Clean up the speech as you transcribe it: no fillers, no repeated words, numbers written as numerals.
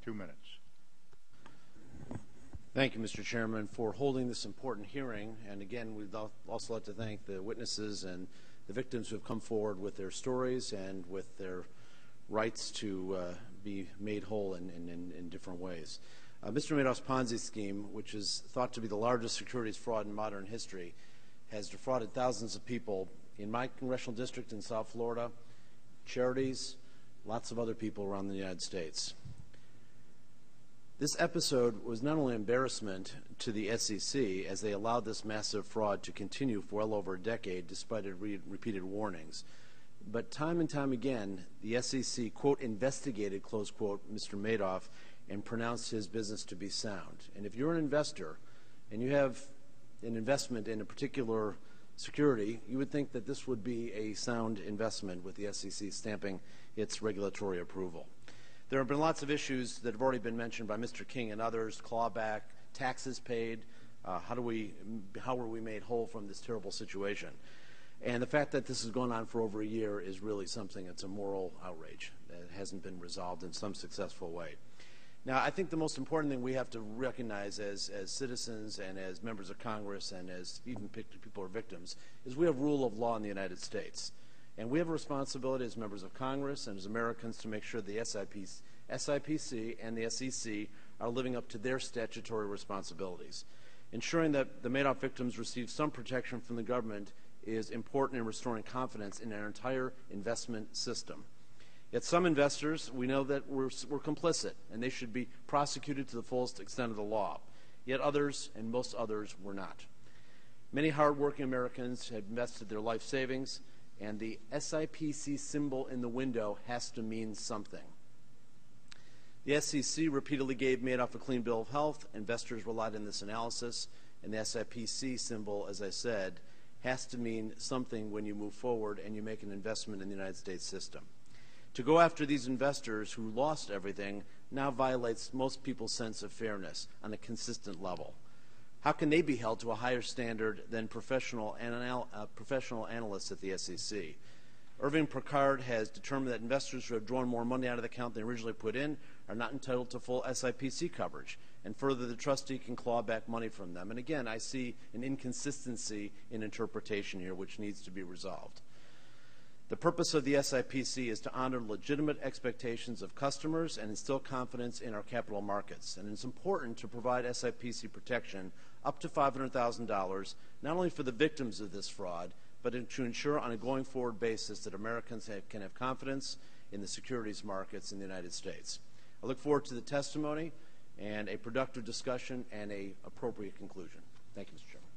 2 minutes. Thank you, Mr. Chairman, for holding this important hearing. And again, we'd also like to thank the witnesses and the victims who have come forward with their stories and with their rights to be made whole in different ways. Mr. Madoff's Ponzi scheme, which is thought to be the largest securities fraud in modern history, has defrauded thousands of people in my congressional district in South Florida, charities, lots of other people around the United States. This episode was not only an embarrassment to the SEC as they allowed this massive fraud to continue for well over a decade despite repeated warnings, but time and time again the SEC, quote, investigated, close quote, Mr. Madoff and pronounced his business to be sound. And if you're an investor and you have an investment in a particular security, you would think that this would be a sound investment with the SEC stamping its regulatory approval. There have been lots of issues that have already been mentioned by Mr. King and others: clawback, taxes paid, how were we made whole from this terrible situation? And the fact that this has gone on for over a year is really something that's a moral outrage that hasn't been resolved in some successful way. Now, I think the most important thing we have to recognize as citizens and as members of Congress and as even people who are victims is we have rule of law in the United States. And we have a responsibility as members of Congress and as Americans to make sure the SIPC and the SEC are living up to their statutory responsibilities. Ensuring that the Madoff victims receive some protection from the government is important in restoring confidence in our entire investment system. Yet some investors, we know that were complicit, and they should be prosecuted to the fullest extent of the law. Yet others, and most others, were not. Many hardworking Americans had invested their life savings, and the SIPC symbol in the window has to mean something. The SEC repeatedly gave Madoff a clean bill of health. Investors relied on this analysis, and the SIPC symbol, as I said, has to mean something when you move forward and you make an investment in the United States system. To go after these investors who lost everything now violates most people's sense of fairness on a consistent level. How can they be held to a higher standard than professional analysts at the SEC? Irving Picard has determined that investors who have drawn more money out of the account than originally put in are not entitled to full SIPC coverage. And further, the trustee can claw back money from them. And again, I see an inconsistency in interpretation here which needs to be resolved. The purpose of the SIPC is to honor legitimate expectations of customers and instill confidence in our capital markets. And it's important to provide SIPC protection up to $500,000, not only for the victims of this fraud, but to ensure on a going forward basis that Americans can have confidence in the securities markets in the United States. I look forward to the testimony and a productive discussion and an appropriate conclusion. Thank you, Mr. Chairman.